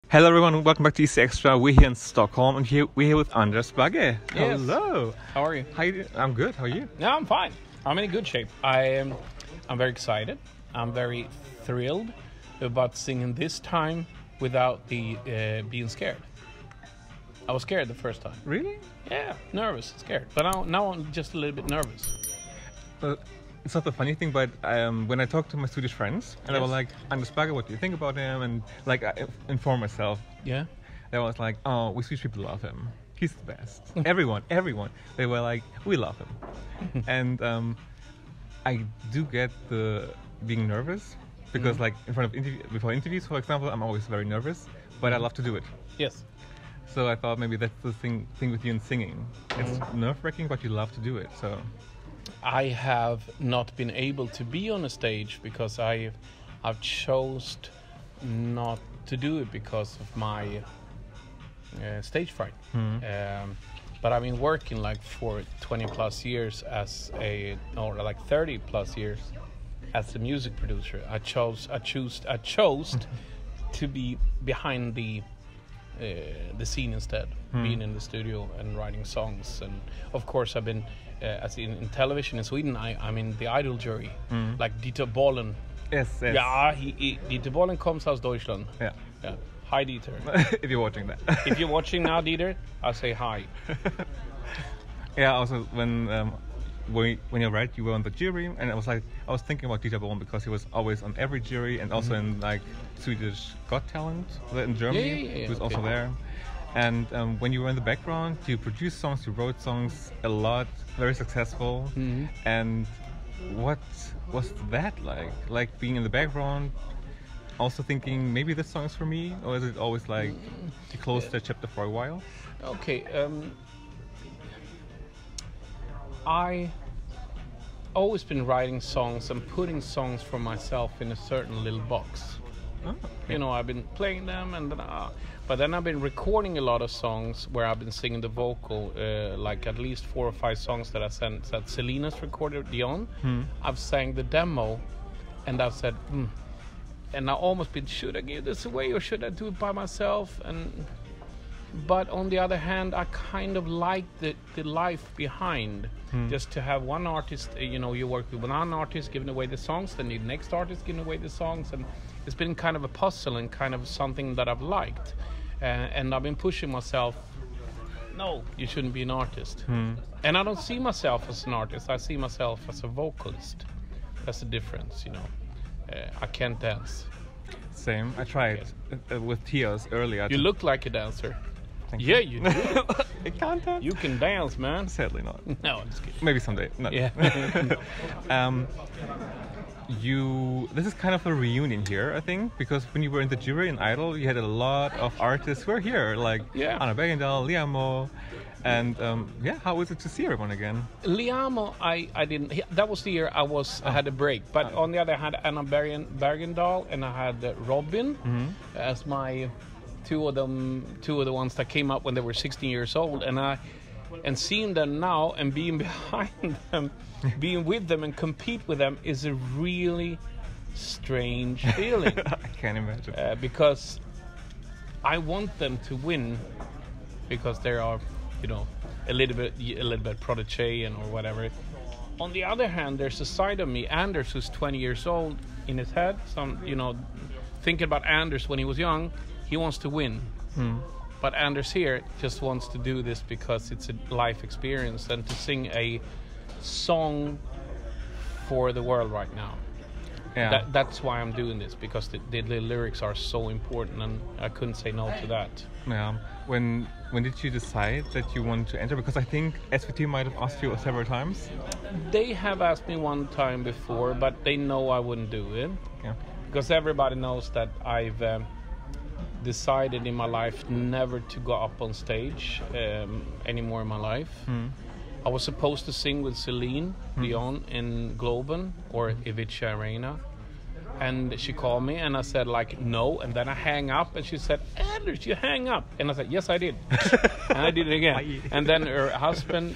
Hello everyone, welcome back to ESCXTRA. We're here in Stockholm and we're here with Bagge. Yes. Hello. How are you? How you doing? I'm good. How are you? Yeah, I'm fine. I'm in good shape. I'm very excited. I'm very thrilled about singing this time without being scared. I was scared the first time. Really? Yeah, nervous, scared. But now I'm just a little bit nervous. It's not the funny thing, but when I talked to my Swedish friends, and Yes. I was like, Bagge, what do you think about him? And like, I informed myself. Yeah. I was like, oh, we Swedish people love him. He's the best. everyone. They were like, we love him. And I do get the being nervous because, like, in front of before interviews, for example, I'm always very nervous, but I love to do it. Yes. So I thought maybe that's the thing with you in singing. It's nerve-wracking, but you love to do it. So I have not been able to be on a stage because I've chose not to do it because of my stage fright. But I've been working like for 20 plus years or like 30 plus years as a music producer. I chose to be behind the scene instead, being in the studio and writing songs. And of course I've been as in television in Sweden, I'm in the Idol jury, like Dieter Bohlen. Yes. Yeah, Dieter Bohlen comes aus Deutschland. Yeah. Hi, Dieter. If you're watching that. If you're watching now, Dieter, I say hi. Yeah. Also, when you're right, you were on the jury, and I was thinking about Dieter Bohlen because he was always on every jury, and also in like Swedish Got Talent in Germany. Yeah, he was also there. And when you were in the background, you produced songs, you wrote songs a lot, very successful. And what was that like? Like being in the background, also thinking maybe this song is for me, or is it always like you closed the chapter for a while? Okay. I always been writing songs and putting songs for myself in a certain little box. Oh, okay. You know, I've been playing them, and then but then I've been recording a lot of songs where I've been singing the vocal, like at least 4 or 5 songs that I sent that Selena's recorded Dion. I've sang the demo, and I've said, and I almost been, should I give this away or should I do it by myself? But on the other hand, I kind of like the life behind, just to have one artist, you work with one artist giving away the songs, then the next artist giving away the songs, and it's been kind of a puzzle and kind of something that I've liked. And I've been pushing myself, no, you shouldn't be an artist. And I don't see myself as an artist, I see myself as a vocalist. That's the difference, I can't dance. Same. I tried with Tears earlier. You look like a dancer. Thank Yeah, you. you do. I can't dance. You can dance, man. Sadly not. No, I'm just kidding. Maybe someday. No. Yeah. This is kind of a reunion here, I think, because when you were in the jury in Idol, you had a lot of artists who are here, like Anna Bergendahl, Liamo, and how was it to see everyone again? Liamo, I didn't. That was the year I had a break. But on the other hand, Anna Bergendahl and I had Robin as my two of the ones that came up when they were 16 years old, and seeing them now and being behind them, being with them and compete with them is a really strange feeling. I can't imagine. Because I want them to win because they are, a little bit protege or whatever. On the other hand, there's a side of me, Anders, who's 20 years old in his head. Thinking about Anders when he was young, he wants to win. But Anders here just wants to do this because it's a life experience and to sing a song for the world right now. Yeah. That's why I'm doing this, because the lyrics are so important, and I couldn't say no to that. Yeah. When did you decide that you wanted to enter? Because I think SVT might have asked you several times. They have asked me one time before, but they know I wouldn't do it. Yeah. Because everybody knows that I've decided in my life never to go up on stage anymore in my life. I was supposed to sing with Celine Dion in Globen or Ivica Arena, and she called me and I said no, and then I hang up and she said, Anders, you hang up, and I said yes I did. And I did it again. And then her husband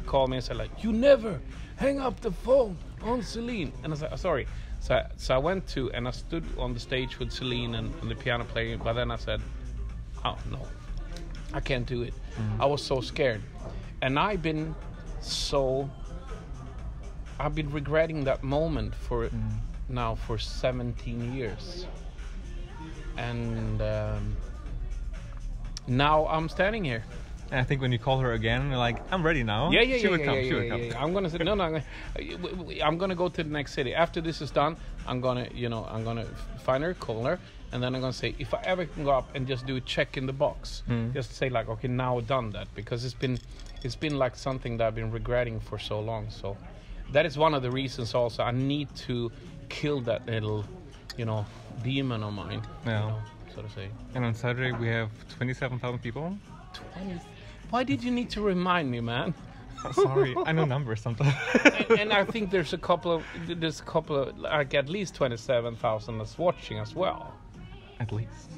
called me and said you never hang up the phone "Oh, Celine," and I said, "Sorry." So I went to and I stood on the stage with Celine and the piano player. But then I said, "Oh no, I can't do it." I was so scared, and I've been regretting that moment for now for 17 years, and now I'm standing here. And I think when you call her again, you're like, I'm ready now. She will come. I'm gonna say no. I'm gonna go to the next city. After this is done, I'm gonna find her, call her, and then I'm gonna say, if I ever can go up and just do a check in the box, just say like, okay, now I've done that, because it's been like something that I've been regretting for so long. So that is one of the reasons. Also, I need to kill that little, demon of mine. Yeah. So to say. And on Saturday we have 27,000 people. 20. Why did you need to remind me, man? Sorry, I know numbers sometimes. and I think there's a couple of like at least 27,000 that's watching as well. At least.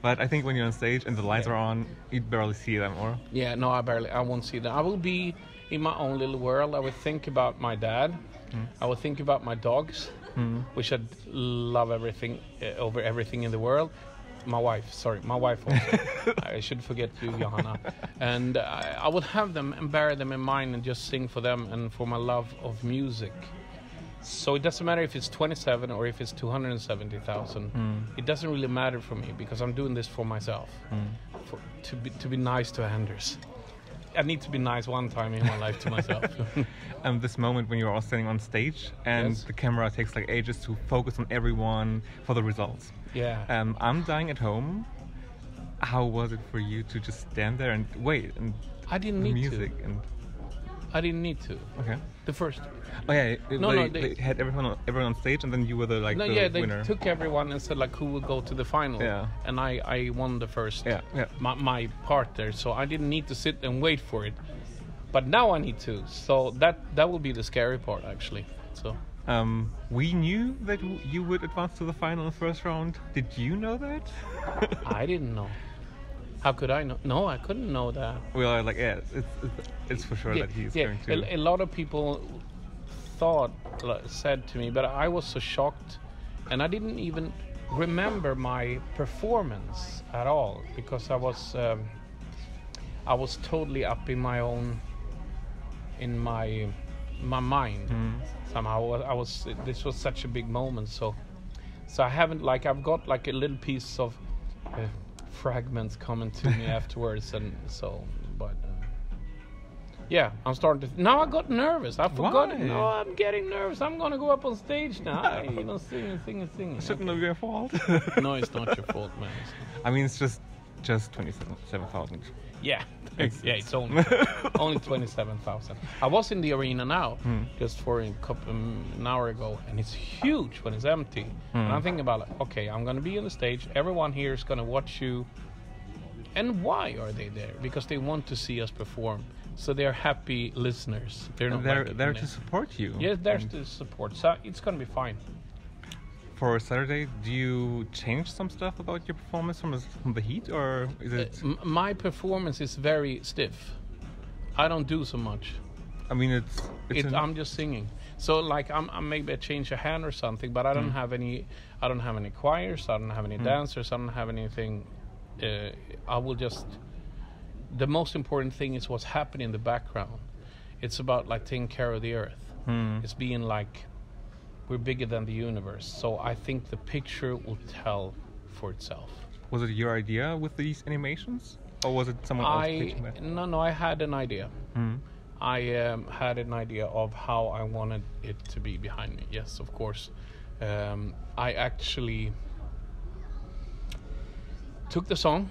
But I think when you're on stage and the lights are on, you barely see them, or? Yeah, no, I won't see them. I will be in my own little world. I would think about my dad. I would think about my dogs, which I love everything over everything in the world. My wife also. I should forget you, Johanna. And I would have them and bear them in mind and just sing for them and for my love of music. So it doesn't matter if it's 27 or if it's 270,000. It doesn't really matter for me, because I'm doing this for myself, to be nice to Anders. I need to be nice one time in my life to myself. This moment when you're all standing on stage and the camera takes like ages to focus on everyone for the results. Yeah. I'm dying at home. How was it for you to just stand there and wait and I didn't need music to. and I didn't need to. Okay. The first. Oh yeah. They had everyone on stage, and then you were the winner. They took everyone and said like who will go to the final. Yeah. And I won the first. Yeah. My part there, so I didn't need to sit and wait for it. But now I need to. So that will be the scary part actually. So. We knew that you would advance to the final in the first round. Did you know that? I didn't know. How could I know? No, I couldn't know that. We are like, yeah, it's for sure that he's going to. A lot of people said to me, but I was so shocked, and I didn't even remember my performance at all, because I was totally up in my own, in my mind. Somehow I was. This was such a big moment, so I haven't I've got like a little piece of. Fragments coming to me afterwards, and so, but yeah, I'm starting to. Now I got nervous. I forgot. Why? No, I'm getting nervous. I'm gonna go up on stage now. Singing. Shouldn't be your fault. No, it's not your fault, man. I mean, it's just 27,000. Yeah, it's only 27,000. I was in the arena now, just for an hour ago, and it's huge when it's empty. And I'm thinking about okay, I'm gonna be on the stage. Everyone here is gonna watch you. And why are they there? Because they want to see us perform. So they're happy listeners. They're not there to support you. Yes, they're to support. So it's gonna be fine. For Saturday, do you change some stuff about your performance from the heat, or is it? My performance is very stiff. I don't do so much. I mean, I'm just singing. So I'm maybe I change a hand or something, but I don't have any. I don't have any choirs. I don't have any dancers. I don't have anything. I will just. The most important thing is what's happening in the background. It's about taking care of the earth. It's being we're bigger than the universe. So I think the picture will tell for itself. Was it your idea with these animations, or was it someone else pitching that? No, I had an idea. I had an idea of how I wanted it to be behind me. Yes, of course. I actually took the song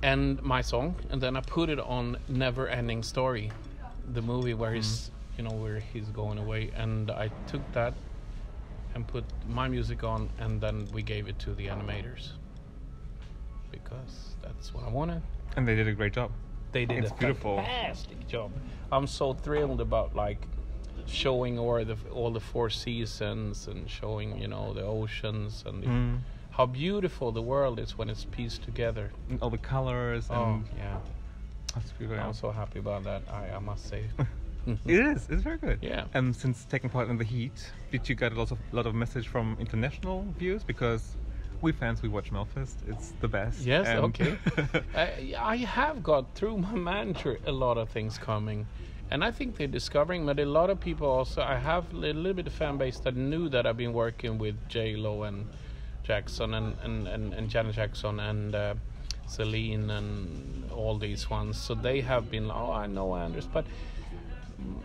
and my song, and then I put it on Never Ending Story, the movie where where he's going away, and I took that and put my music on, and then we gave it to the animators because that's what I wanted. And they did a great job. They did beautiful. Fantastic job. I'm so thrilled about showing all the four seasons and showing the oceans and how beautiful the world is when it's pieced together. And all the colors. And yeah, that's beautiful. I'm so happy about that. I must say. It is. It's very good. Yeah. Since taking part in the heat, did you get a lot of message from international views? Because we fans, we watch Melfest. It's the best. Yes. Okay. I have got through my manager a lot of things coming, and I think they're discovering. But a lot of people also. I have a little bit of fan base that knew that I've been working with J-Lo and Jackson and Janet Jackson and Celine and all these ones. So they have been. Oh, I know Anders, but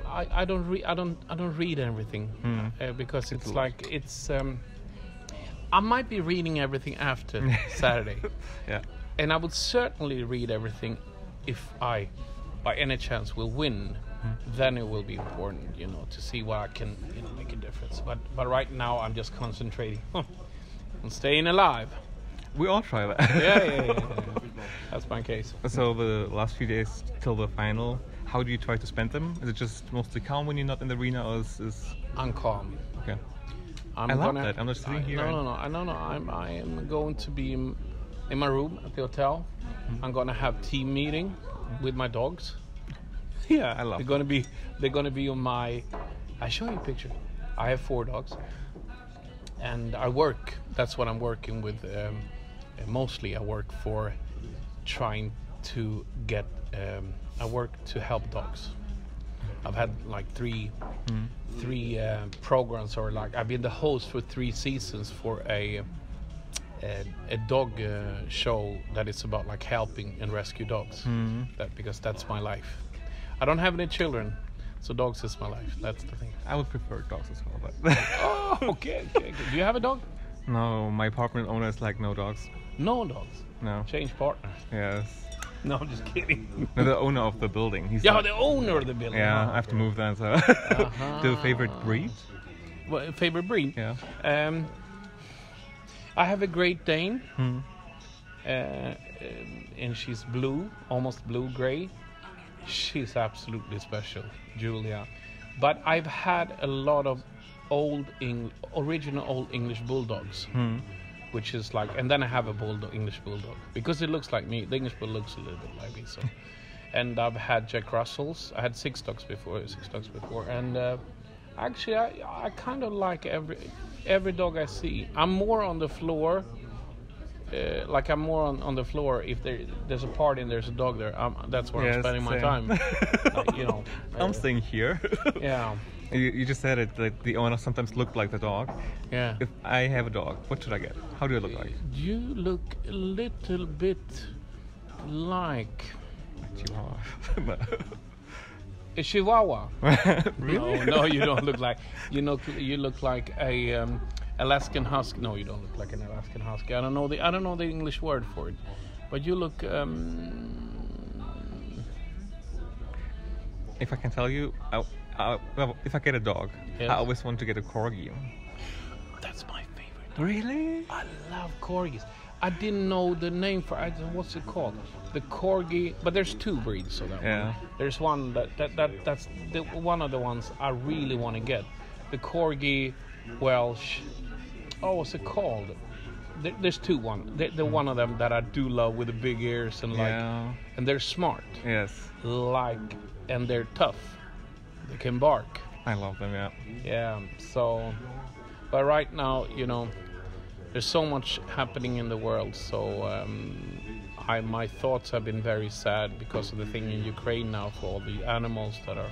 I don't read everything because it's like it's. I might be reading everything after Saturday. Yeah. And I would certainly read everything if I, by any chance, will win. Then it will be important, to see where I can, make a difference. But right now I'm just concentrating on staying alive. We all try that. Yeah. That's my case. So the last few days till the final, how do you try to spend them? Is it just mostly calm when you're not in the arena, or is... I'm calm. Okay. I love that. I'm just sitting here. No. I am going to be in my room at the hotel. I'm gonna have team meeting with my dogs. Yeah, I love. They're gonna be on my. I show you a picture. I have 4 dogs, and I work. That's what I'm working with. Mostly, I work for trying to get. I work to help dogs. I've had like three programs, or like I've been the host for 3 seasons for a dog show that is about like helping and rescue dogs. Because that's my life. I don't have any children, so dogs is my life. That's the thing. I would prefer dogs as well, but. Oh, okay. Do you have a dog? No, my apartment owner is like no dogs. No dogs. No. Change partner. Yes. No, I'm just kidding. No, the owner of the building. He's the owner of the building. Yeah, I have to move then. So, the favorite breed? Well, favorite breed? Yeah. I have a Great Dane, and she's blue, almost blue-gray. She's absolutely special, Julia. But I've had a lot of original old English bulldogs. Which is like, and then I have a English bulldog, because it looks like me. The English bulldog looks a little bit like me. So, and I've had Jack Russells. I had 6 dogs before, and actually I kind of like every dog I see. I'm more on the floor. I'm more on the floor if there's a party and there's a dog there. That's where I'm spending my time. I'm staying here. Yeah. You just said it, that the owner sometimes looked like the dog. Yeah. If I have a dog, what should I get? How do I look like? You look a little bit like... Chihuahua. A Chihuahua. Really? No, you don't look like... You look like a Alaskan Husky. No, you don't look like an Alaskan Husky. I don't know the English word for it. But you look... If I can tell you... well, if I get a dog, yes. I always want to get a corgi. That's my favorite. Really? I love corgis. I didn't know the name for it. What's it called? The corgi. But there's 2 breeds of that one. There's one that's one of the ones I really want to get. The corgi Welsh. Oh, what's it called? There's 2 one. The one of them that I do love with the big ears and and they're smart. Yes. And they're tough. They can bark. I love them, yeah. Yeah, so... But right now, there's so much happening in the world, so my thoughts have been very sad because of the thing in Ukraine now, for all the animals that are...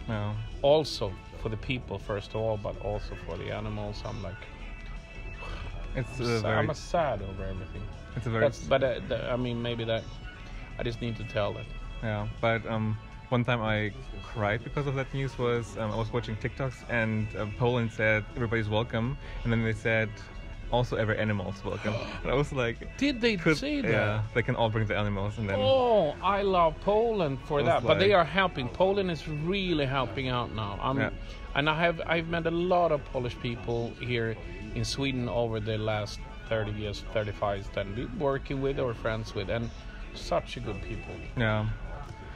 Yeah. Also for the people, first of all, but also for the animals. I'm like... I'm sad over everything. It's a very... maybe that... I just need to tell that. Yeah, but... One time I cried because of that news was I was watching TikToks, and Poland said everybody's welcome, and then they said also every animal's welcome. And I was like, did they say that? Yeah, they can all bring the animals, and then... Oh, I love Poland for that. But they are helping. Poland is really helping out now. And I've met a lot of Polish people here in Sweden over the last 30 years, 35, that I've been working with or friends with, and such a good people. Yeah.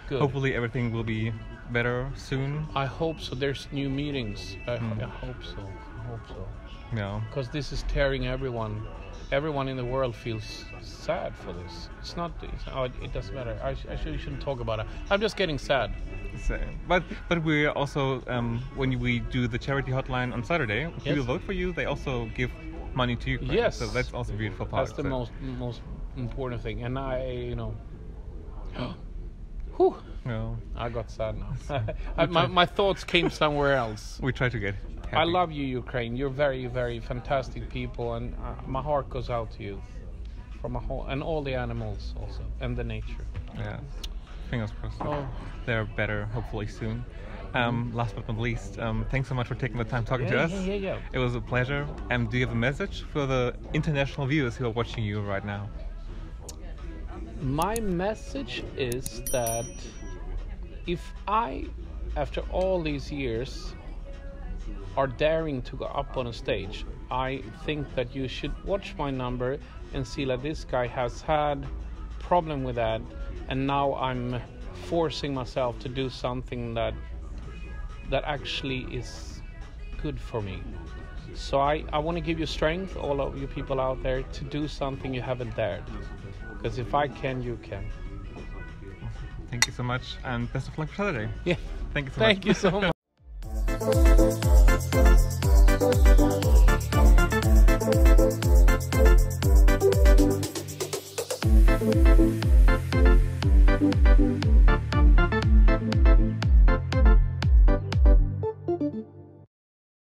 Good. Hopefully everything will be better soon. I hope so. There's new meetings. I hope so. Yeah. Because this is tearing everyone everyone in the world feels sad for this. It's not. It doesn't matter. I shouldn't talk about it. I'm just getting sad. But we also when we do the charity hotline on Saturday, people vote for you. They also give money to Ukraine. Yes. So that's also a beautiful part. That's the most important thing. And whew, no. I got sad now. My thoughts came somewhere else. We try to get happy. I love you, Ukraine. You're very, very fantastic people, and my heart goes out to you from a whole, and all the animals also, and the nature. Yeah. Fingers crossed. Oh. They're better, hopefully soon. Last but not least, thanks so much for taking the time talking to us. Yeah. It was a pleasure. Do you have a message for the international viewers who are watching you right now? My message is that if I, after all these years, are daring to go up on a stage, I think that you should watch my number and see that this guy has had problem with that, and now I'm forcing myself to do something that actually is good for me. So I want to give you strength, all of you people out there, to do something you haven't dared. Because if I can, you can. Thank you so much, and best of luck for Saturday. Yeah. Thank you so much. Thank you so much.